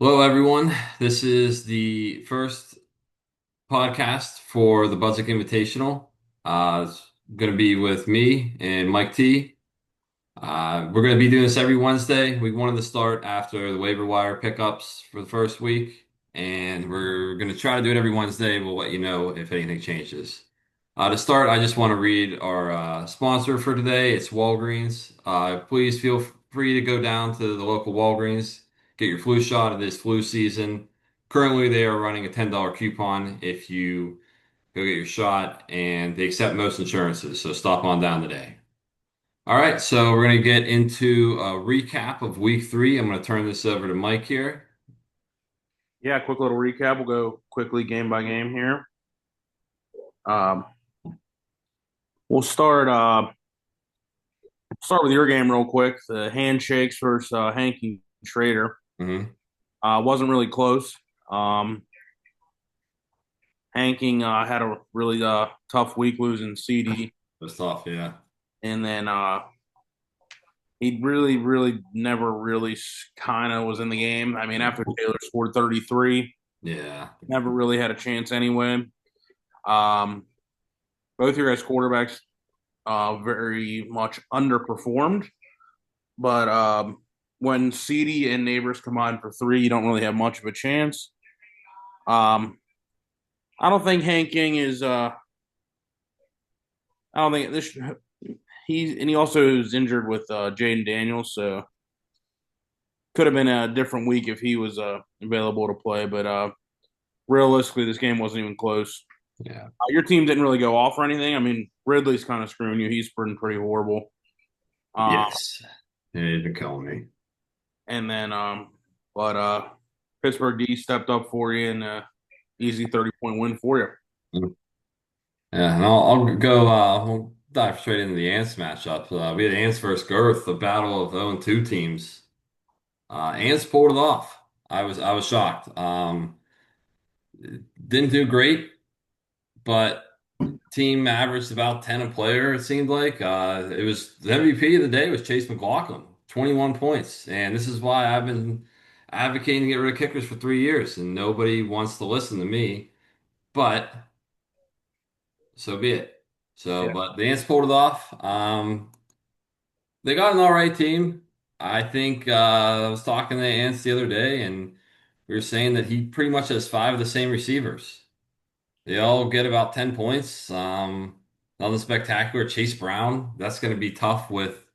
Hello, everyone. This is the first podcast for the Budzik Invitational. It's going to be with me and Mike T. We're going to be doing this every Wednesday. We wanted to start after the waiver wire pickups for the first week, and we're going to try to do it every Wednesday. We'll let you know if anything changes. To start, I just want to read our sponsor for today. It's Walgreens. Please feel free to go down to the local Walgreens, get your flu shot. It is flu season. Currently, they are running a $10 coupon if you go get your shot, and they accept most insurances. So stop on down today. All right, so we're going to get into a recap of week three. I'm going to turn this over to Mike here. Yeah, quick little recap. We'll go quickly game by game here. Um, we'll start with your game real quick. The handshakes versus Hanky Schrader. Hmm. Wasn't really close. Um, Hanking had a really tough week losing CD, That's tough, yeah. and then he really never really kind of was in the game. I mean, after Taylor scored 33, Yeah. never really had a chance anyway. Um, both your guys' quarterbacks very much underperformed. But when CD and Neighbors combine for three, you don't really have much of a chance. Um, I don't think Hank King is. I don't think this. He also is injured with Jaden Daniels, so could have been a different week if he was available to play. But realistically, this game wasn't even close. Yeah. Your team didn't really go off or anything. I mean, Ridley's kind of screwing you. He's pretty horrible. Um, Yes. You're killing me. and then, but Pittsburgh D stepped up for you and easy 30-point win for you. Mm. Yeah, and I'll go, we'll dive straight into the Ants matchup. We had Ants versus Girth, the battle of 0-2 teams. Ants pulled it off. I was shocked. Didn't do great, but team averaged about 10 a player, it seemed like. It was the MVP of the day was Chase McLaughlin, 21 points. And this is why I've been advocating to get rid of kickers for 3 years, and nobody wants to listen to me. But so be it. So, Yeah. but the Ants pulled it off. They got an all right team. I think I was talking to the Ants the other day, and we were saying that he pretty much has five of the same receivers. They all get about 10 points. Nothing spectacular. Chase Brown, that's going to be tough with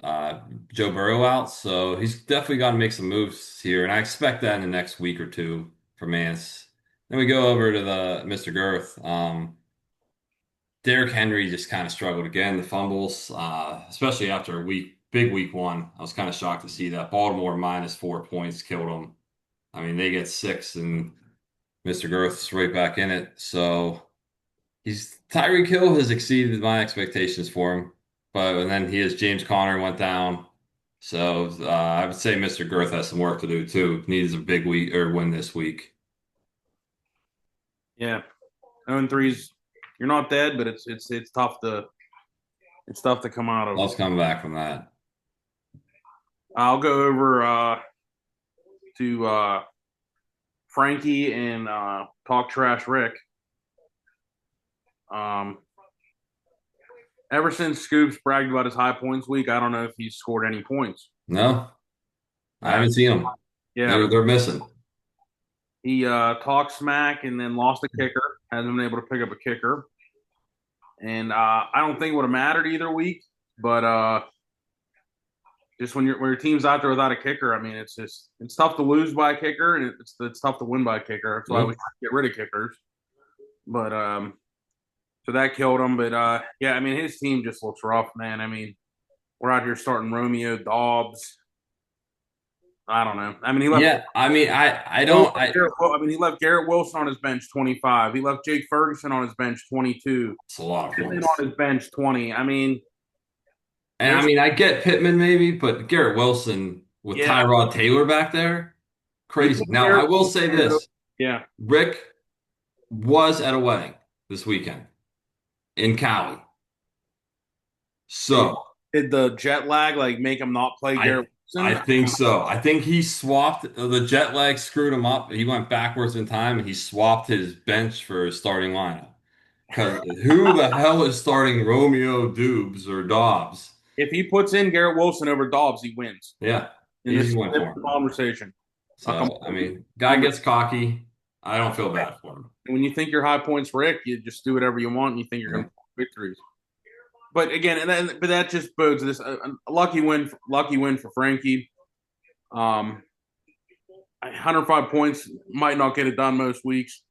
uh, Joe Burrow out. So he's definitely got to make some moves here. And I expect that in the next week or two for Mance. Then we go over to the Mr. Girth. Derrick Henry just kind of struggled again. The fumbles, especially after a big week one. I was kind of shocked to see that. Baltimore -4 points killed them. I mean, they get six, and Mr. Girth's right back in it. So he's Tyreek Hill has exceeded my expectations for him, but and then he has James Conner went down. So I would say Mr. Girth has some work to do too. Needs a big week or win this week. Yeah. 0-3's you're not dead, but it's tough to come out of. Let's come back from that. I'll go over to Frankie and talk trash Rick. Um, ever since Scoops bragged about his high points week, I don't know if he's scored any points. No, I Uh, haven't seen them. yeah, They're missing. he talked smack and then lost a kicker. Hasn't been able to pick up a kicker, and I don't think it would have mattered either week. But just when your team's out there without a kicker, I mean, it's tough to lose by a kicker, and it's tough to win by a kicker. That's why we Yep. try to get rid of kickers. But so that killed him. But yeah, I mean, his team just looks rough, man. I mean, we're out here starting Romeo Dobbs. I don't know. I mean, he left. Yeah, I mean, I don't I mean, he left Garrett Wilson on his bench 25. He left Jake Ferguson on his bench 22. it's a lot of Pittman points. on his bench 20. I mean, And I there's mean, I get Pittman maybe, but Garrett Wilson with yeah. Tyrod Taylor back there, You crazy. put Now, I Garrett will say Wilson, this. yeah. Rick was at a wedding this weekend in Cali. Did, So did the jet lag like make him not play I Garrett I think so. I think he swapped the jet lag screwed him up. He went backwards in time and he swapped his bench for his starting lineup. Because who the hell is starting Romeo Dubes or Dobbs? If he puts in Garrett Wilson over Dobbs, he wins Yeah, in easy this win for him. conversation. A So, I complete mean, guy conversation. gets cocky. I don't feel bad for him. When you think you're high points Rick, you just do whatever you want, and you think you're going Yeah. to victories. But again, but that just bodes this a lucky win for Frankie. 105 points might not get it done most weeks.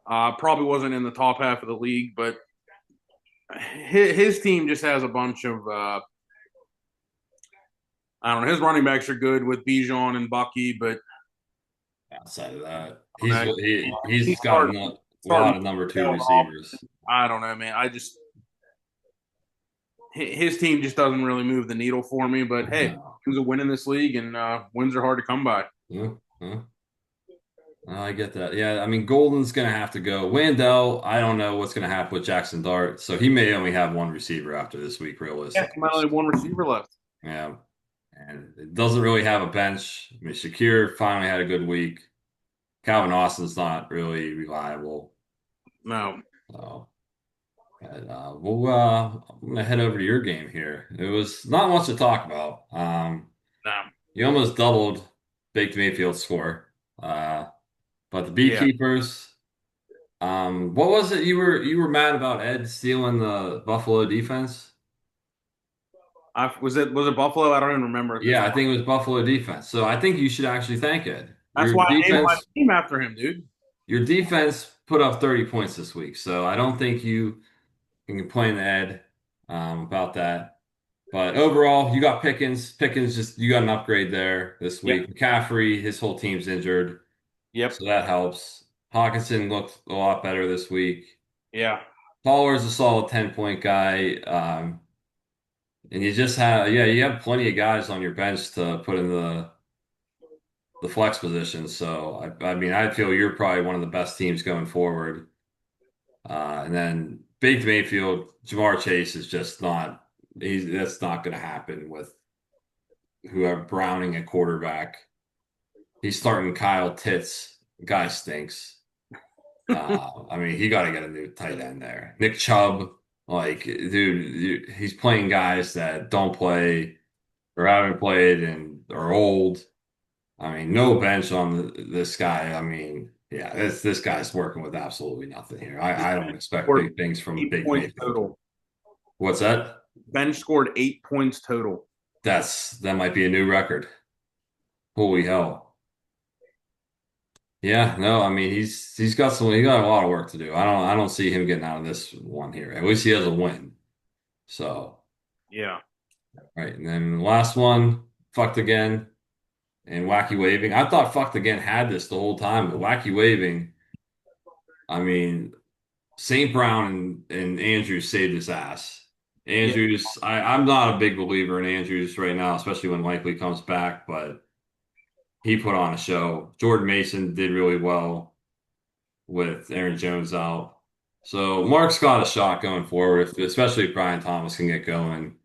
Probably wasn't in the top half of the league, but his team just has a bunch of I don't know. His running backs are good with Bijan and Bucky, but Outside of that, uh, he's he's got a lot starting. of number two receivers. I don't know, man. I just his team just doesn't really move the needle for me. But hey, No. he was a win in this league, and wins are hard to come by. Yeah, yeah. I get that. Yeah, I mean, Golden's gonna have to go. Wandell, I don't know what's gonna happen with Jackson Dart, so he may only have one receiver after this week, Yeah, realistically. might only have one receiver left. Yeah, and it doesn't really have a bench. I mean, Shakir finally had a good week. Calvin Austin's not really reliable. No, So, I'm gonna head over to your game here. It was not much to talk about. no, You almost doubled Baker Mayfield's score. Uh, but the yeah. beekeepers. What was it you were mad about Ed stealing the Buffalo defense? Was it Buffalo? I don't even remember at this Yeah, I point. think it was Buffalo defense. So I think you should actually thank Ed. That's why I named my team after him, dude. Your defense put up 30 points this week. So I don't think you can complain to Ed about that. But overall, you got Pickens. Pickens just you got an upgrade there this Yep, week. McCaffrey, his whole team's injured, yep, so that helps. Hawkinson looked a lot better this week. yeah, Pollard's a solid 10-point guy. And you just have, yeah, you have plenty of guys on your bench to put in the flex position. So I mean, I feel you're probably one of the best teams going forward. And then Big Mayfield, Jamar Chase is just not. That's not going to happen with whoever Browning at quarterback. He's starting Kyle Pitts. Guy stinks. I mean, he got to get a new tight end there. Nick Chubb, like, dude, he's playing guys that don't play or haven't played and are old. I mean, no bench on this guy. I mean, yeah, this guy's working with absolutely nothing here. I don't expect scored big things from 8 Big points Mayfield. total. What's that? Ben scored 8 points total. That might be a new record. Holy hell. Yeah, no, I mean he got a lot of work to do. I don't see him getting out of this one here. At least he has a win. So, Yeah, right. And then the last one, fucked again and wacky waving. I thought fucked again had this the whole time, but wacky waving, I mean, St. Brown and Andrews saved his ass. yeah. Andrews, I'm not a big believer in Andrews right now, especially when Likely comes back, but he put on a show. Jordan Mason did really well with Aaron Jones out. So Mark's got a shot going forward, especially if Brian Thomas can get going.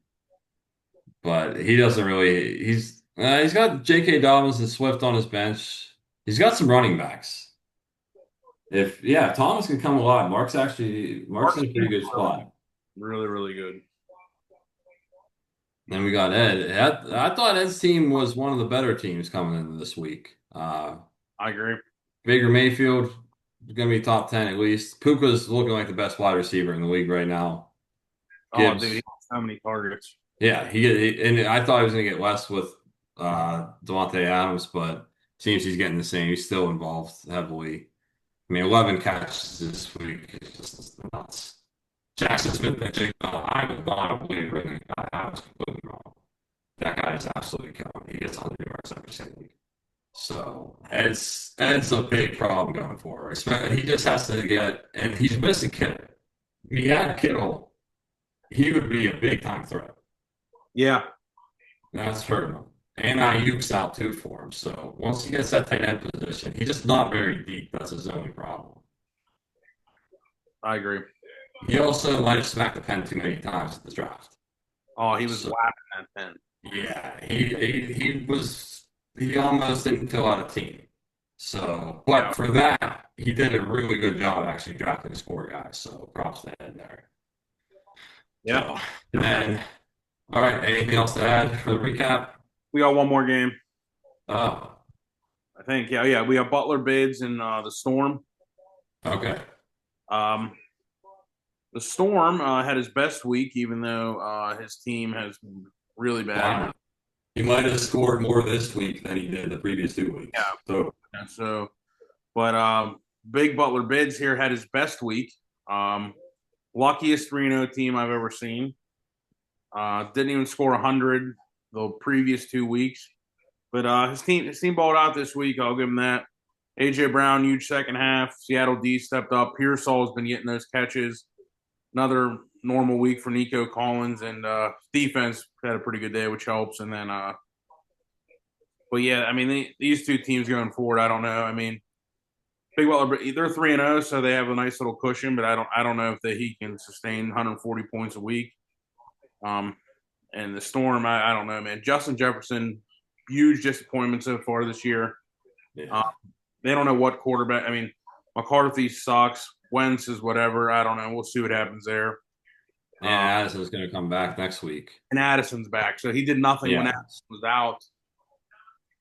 But he doesn't really. He's got J.K. Dobbins and Swift on his bench. He's got some running backs. If Thomas can come alive, Mark's in a pretty good spot. Really, really good. Then we got Ed. I thought Ed's team was one of the better teams coming into this week. I agree. Baker Mayfield is going to be top 10 at least. Puka's looking like the best wide receiver in the league right now. Oh, dude, he Gibbs, has so many targets. yeah, and I thought he was going to get less with Devontae Adams, but seems he's getting the same. He's still involved heavily. I mean, 11 catches this week is just nuts. Jackson Smith and Jake Bell, I would not believe in that. I was completely wrong. That guy is absolutely killing. He gets 100 yards every single week. So it's a big problem going forward. He just has to get, and he's missing Kittle. If he had Kittle, he would be a big time threat. Yeah, That's hurting him. And Ayuk's out too for him. So once he gets that tight end position, he's just not very deep. That's his only problem. I agree. He also might have smacked the pen too many times at the draft. Oh, he was So, whapping that pen. Yeah, he almost didn't fill out a team. So, Yeah. but for that, he did a really good job actually drafting score guys. So props to him there. Yeah. So, and then, all right, anything else to add for the recap? We got one more game, Oh, I think. Yeah, yeah. We have Butler bids and the Storm. okay. Um, the Storm had his best week, even though his team has been really bad. Wow. He might have scored more this week than he did the previous 2 weeks. So, Yeah. So, but Big Butler bids here had his best week. Um, luckiest 3-0 team I've ever seen. Didn't even score 100 the previous 2 weeks. But his team balled out this week. I'll give him that. AJ Brown, huge second half. Seattle D stepped up. Pearsall's been getting those catches. Another normal week for Nico Collins, and defense had a pretty good day, which helps. And then, but yeah, I mean, these two teams going forward, I don't know. I mean, Big Butler, they're 3-0, so they have a nice little cushion, but I don't know if he can sustain 140 points a week. Um, and the Storm, I don't know, man. Justin Jefferson, huge disappointment so far this year. Uh, yeah. they don't know what quarterback. I mean, McCarthy sucks. Wentz is whatever. I don't know. We'll see what happens there. And Addison's going to come back next week. And Addison's back, so he did nothing when Yeah. Addison was out.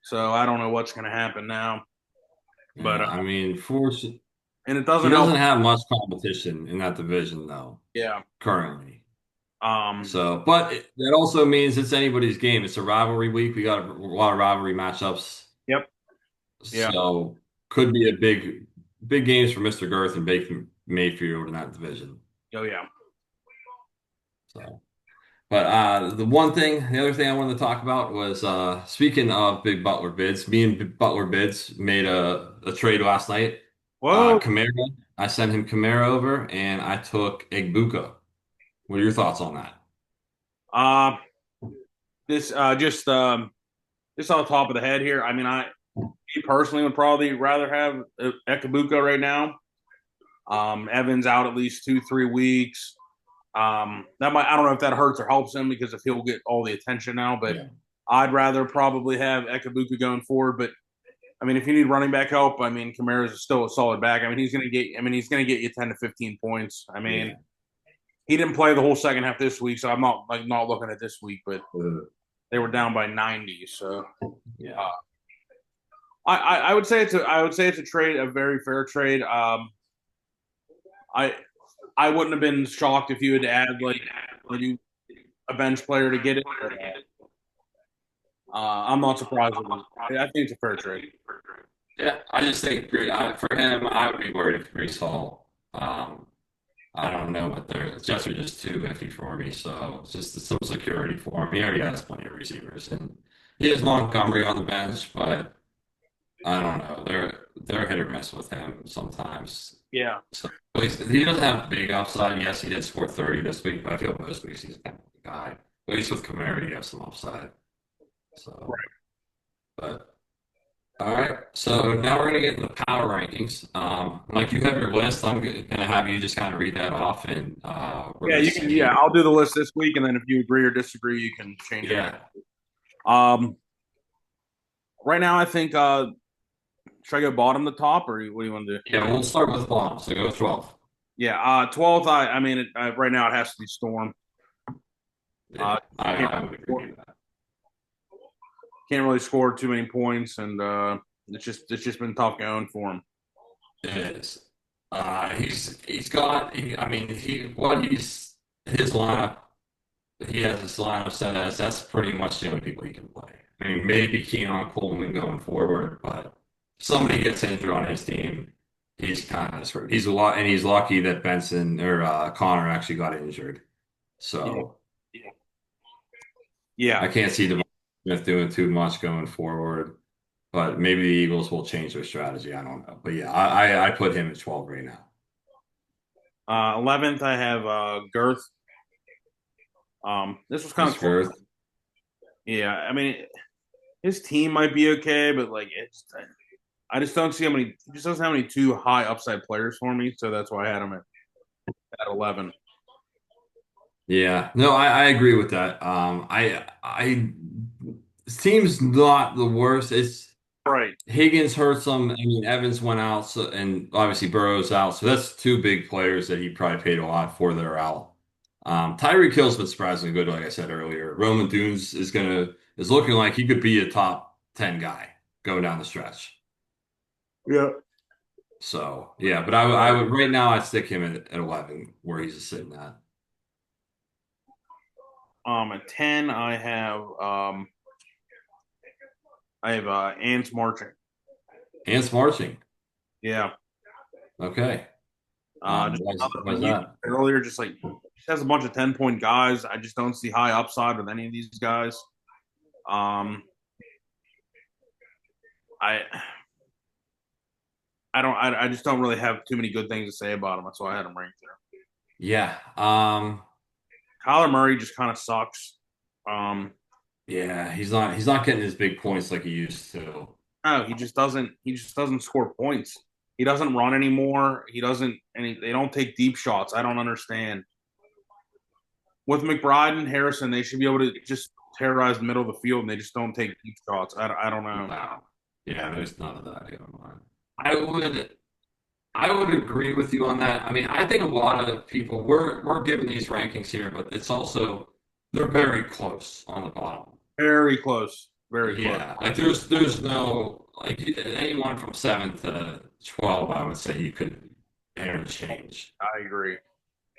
So I don't know what's going to happen now. But Yeah. I mean, fortunately, and it he doesn't help. doesn't have much competition in that division, though, Yeah. currently. Um. So, but that also means it's anybody's game. It's a rivalry week. We got a lot of rivalry matchups. Yep. Yeah. So, could be a big games for Mr. Girth and Baker Mayfield in that division. Oh yeah. So, but the other thing I wanted to talk about was speaking of Big Butler bids. Me and Big Butler bids made a trade last night. Whoa. Kamara, I sent him Kamara over, and I took Egbuka. What are your thoughts on that? Uh, this just on top of the head here. I mean, me personally would probably rather have Ekabuka right now. Evans out at least 2-3 weeks. That might I don't know if that hurts or helps him because if he'll get all the attention now, but Yeah. I'd rather probably have Ekabuka going forward. But I mean, if you need running back help, I mean, Kamara's still a solid back. I mean, he's gonna get you 10 to 15 points. I mean, Yeah. he didn't play the whole second half this week, so I'm not looking at this week, but Uh, they were down by 90. So yeah. uh, I would say it's a trade, a very fair trade. I I wouldn't have been shocked if you had to add like a bench player to get it. But, I'm not surprised with it. I think it's a fair trade. Yeah, I just think for him, I would be worried if Brees Hall. I don't know, but the Jets are just too iffy for me. So it's just some security for him. He already has plenty of receivers, and he has Montgomery on the bench, but I don't know. They're hit or miss with him sometimes. Yeah, So at least he doesn't have big upside. Yes, he did score 30 this week, but I feel most weeks he's kind of the guy. At least with Kamara, he has some upside. So, but. All right, so now we're gonna get into the power rankings. Mike, you have your list. I'm gonna have you just kind of read that off, and we're yeah, gonna you can. Yeah, see. I'll do the list this week, and then if you agree or disagree, you can change it. Yeah, Um, right now, I think should I go bottom to top, or what do you want to do? yeah. We'll start with bottom. So go 12. Yeah, 12th. I mean, right now it has to be Storm. Yeah, Can't, I would agree with that. can't really score too many points, and it's just been tough going for him. It is. He's got. I mean, what he's his lineup. He has his lineup set as that's pretty much the only people he can play. I mean, maybe Keon Coleman going forward, but if somebody gets injured on his team, he's kind of screwed. He's a lot, and he's lucky that Benson or Connor actually got injured. Yeah, So yeah. I can't see Devon Smith doing too much going forward. But maybe the Eagles will change their strategy. I don't know. But yeah, I put him at 12 right now. 11th, I have Girth. This was kind of Miss close. Girth. Yeah, I mean, his team might be okay, but like I just don't see how many. He just doesn't have any too high upside players for me, so that's why I had him at 11. Yeah, no, I agree with that. I his team's not the worst. It's Right. Higgins hurts them. I mean, Evans went out, so, and obviously Burrow's out. So that's two big players that he probably paid a lot for that are out. Tyreek Hill's been surprisingly good, like I said earlier. Roman Dunes is looking like he could be a top 10 guy going down the stretch. Yeah. So yeah, but I would right now I'd stick him at 11 where he's sitting at. At 10, I have ants marching. Ants marching. Yeah. Okay. Just another Why's like you that? said earlier, just like just has a bunch of 10-point guys. I just don't see high upside with any of these guys. Um, I I just don't really have too many good things to say about him. That's why I had him ranked there. Yeah. Kyler Murray just kind of sucks. Um, Yeah, he's not getting his big points like he used to. no, he just doesn't score points. He doesn't run anymore. He doesn't and they don't take deep shots. I don't understand. With McBride and Harrison, they should be able to just terrorize the middle of the field, and they just don't take deep shots. I don't know. No. Yeah, there's none of that going on. I would I would agree with you on that. I mean, I think a lot of people we're giving these rankings here, but it's also they're very close on the bottom. Very close. Very close. Yeah, like there's no like anyone from 7 to 12, I would say you could interchange. I agree.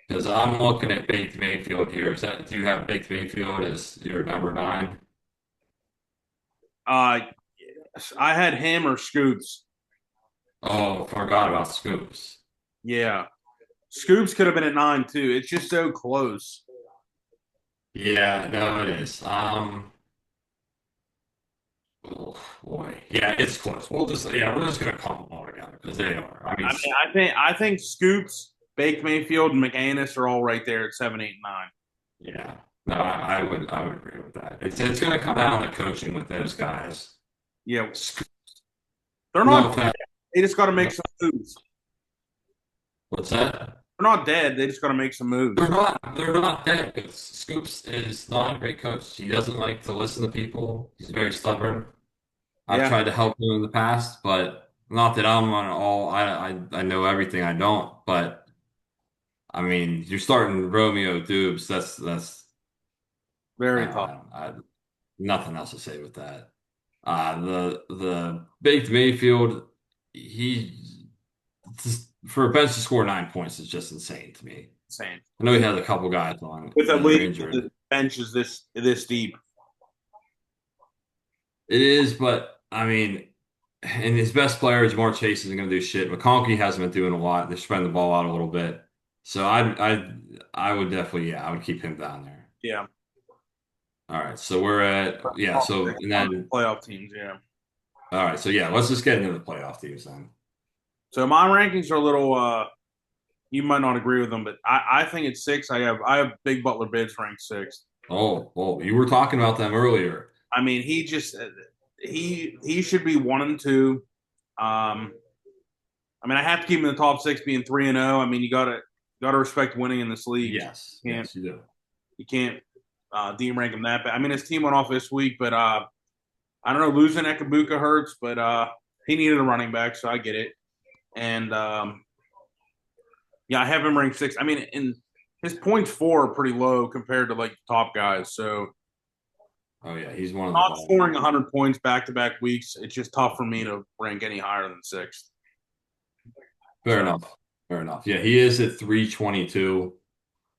Because I'm looking at Baked Mayfield here. Do you have Baked Mayfield as your number 9? Uh, I had him or Scoops. Oh, forgot about Scoops. Yeah, Scoops could have been at 9 too. It's just so close. Yeah, no, it is. Oh boy, yeah, it's close. We're just gonna clump them all together because they are. I mean, I think Scoops, Baked Mayfield, and McAnus are all right there at 7, 8, and 9. yeah, no, I would agree with that. It's gonna come down to coaching with those guys. Yeah, they're No not. offense. They just got to make some moves. What's that? They're not dead. They just got to make some moves. They're not dead. Scoops is not a great coach. He doesn't like to listen to people. He's very stubborn. I've Yeah, tried to help him in the past, but not that I'm on all. I know everything. I don't. But I mean, you're starting Romeo Dubes. That's very tough. I nothing else to say with that. The baked Mayfield, he just, for a bench to score 9 points is just insane to me. Insane. I know he has a couple guys on With a that are league with injured. the bench is this deep. It is, but I mean, and his best player, Jamar Chase, isn't going to do shit. McConkey hasn't been doing a lot. They're spreading the ball out a little bit. So I would definitely, yeah, I would keep him down there. Yeah. All right, so we're at yeah. So and then Playoff teams, yeah. all right, so yeah, let's just get into the playoff teams then. So my rankings are a little you might not agree with them, but I think it's 6. I have Big Butler Bids ranked 6th. Oh, you were talking about them earlier. I mean, he should be 1 and 2. I mean, I have to keep him in the top 6 being 3 and 0. I mean, you gotta respect winning in this league. Yes, You can't yes, you do. you can't derank him that bad. I mean, his team went off this week, but I don't know, losing Ekabuka hurts, but he needed a running back, so I get it. And yeah, I have him ranked 6. I mean, and his points 4 are pretty low compared to like top guys. So Oh yeah, he's one of the not ball. scoring 100 points back to back weeks, it's just tough for me to rank any higher than 6th. Fair So enough. Fair enough. Yeah, he is at 322,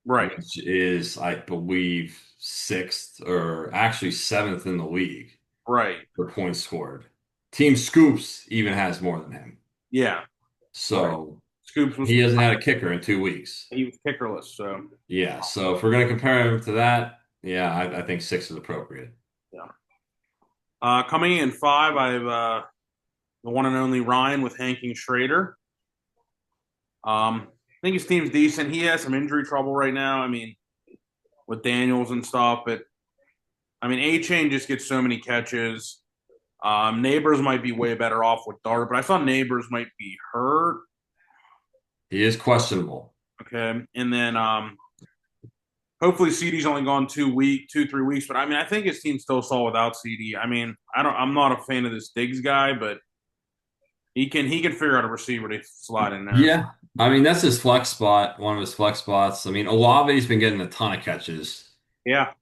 right, which is, I believe, sixth or actually seventh in the league right, for points scored. Team Scoops even has more than him. yeah, right. So Scoops was he hasn't had a kicker in 2 weeks. he was kickerless, so Yeah. So if we're going to compare him to that, yeah, I think six is appropriate. yeah. Coming in 5, I have the one and only Ryan with Hanking Schrader. I think his team's decent. He has some injury trouble right now. I mean, with Daniels and stuff, but I mean, A Chain just gets so many catches. Neighbors might be way better off with Dart, but I saw Neighbors might be hurt. He is questionable. Okay, and then hopefully CD's only gone 2, 3 weeks, but I mean, I think his team's still solid without CD. I mean, I'm not a fan of this Diggs guy, but he can figure out a receiver to slide in there. Yeah. I mean, that's his flex spot, one of his flex spots. I mean, Olave's been getting a ton of catches. Yeah,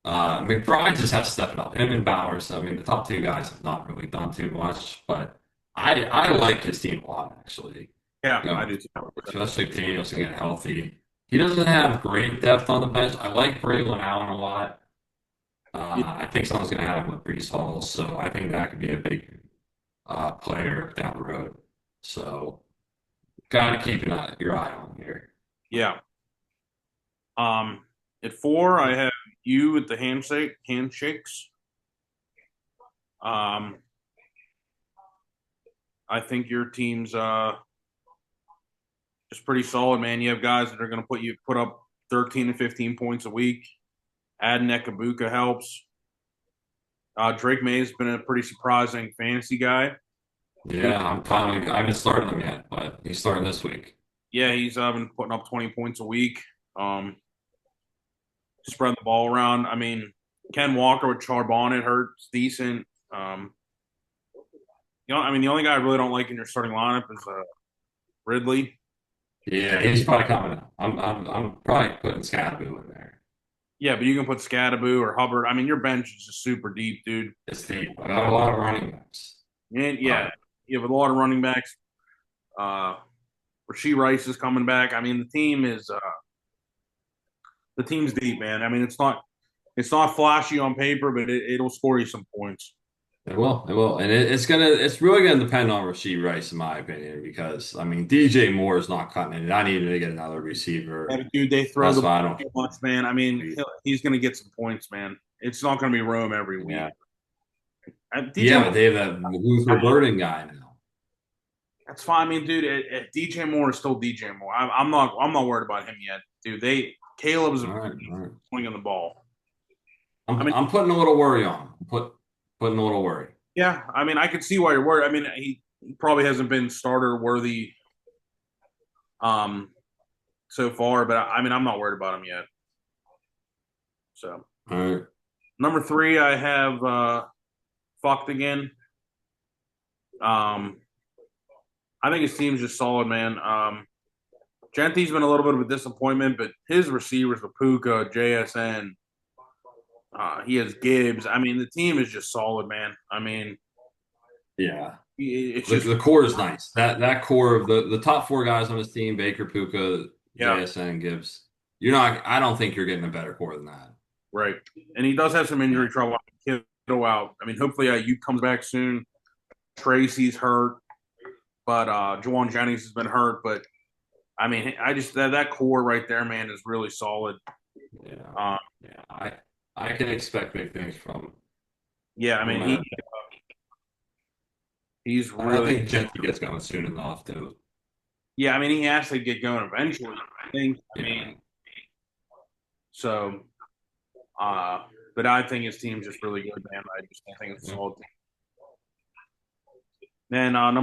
McBride just has stepped up. Him and Bowers. I mean, the top two guys have not really done too much, but I like his team a lot, actually. yeah, You I know, do too. especially if Daniels can get healthy. He doesn't have great depth on the bench. I like Braylon Allen a lot. I think someone's going to have him with Brees Hall, so I think that could be a big player down the road. So, got to keep your eye on here. Yeah. At 4, I have you with the handshakes. Um, I think your team's is pretty solid, man. You have guys that are going to put up 13 and 15 points a week. Adding Ekabuka helps. Drake May's been a pretty surprising fantasy guy. Yeah, I haven't started him yet, but he's starting this week. Yeah, he's been putting up 20 points a week. Um, Spreading the ball around. I mean, Ken Walker with Charbonnet hurts decent. I mean, the only guy I really don't like in your starting lineup is Ridley. Yeah, he's probably coming up. I'm probably putting Scadaboo in there. Yeah, but you can put Scadaboo or Hubbard. I mean, your bench is just super deep, dude. It's deep. I got a lot of running backs. And Uh, yeah, you have a lot of running backs. Uh, Rasheed Rice is coming back. I mean, the team's deep, man. I mean, it's not flashy on paper, but it'll score you some points. it will, it will, and it's really gonna depend on Rasheed Rice, in my opinion, because I mean DJ Moore is not cutting it. I need to get another receiver. And dude, they throw That's the why I ball don't. too much, man. I mean, he's going to get some points, man. It's not going to be Rome every week. Yeah, DJ yeah, but Moore, they have that Luther Burden guy now. that's fine. I mean, dude, DJ Moore is still DJ Moore. I'm not worried about him yet, dude. Caleb's All right, all right. swinging the ball. I I'm mean, I'm putting a little worry on him. Putting a little worry. yeah. I mean, I can see why you're worried. I mean, he probably hasn't been starter worthy, um, so far, but I mean, I'm not worried about him yet. So All right. number 3, I have fucked again. Um, I think his team's just solid, man. Gentry's been a little bit of a disappointment, but his receivers, Puka, JSN, he has Gibbs. I mean, the team is just solid, man. I mean, Yeah. it's The, just the core is nice. That core of the top four guys on his team, Baker, Puka, yeah, JSN, and Gibbs. You're not. I don't think you're getting a better core than that. right. And he does have some injury trouble. Kiddo out. I mean, hopefully you comes back soon. Tracy's hurt, but Juwan Jennings has been hurt. But I mean, I just that core right there, man, is really solid. Yeah. Um, Yeah. I can expect big things yeah, I from mean, that. he's I really think Gentry gets going soon enough too. yeah. I mean, he has to get going eventually. I think. I Yeah. mean, so. But I think his team's just really good, man. I think it's a solid team. Then number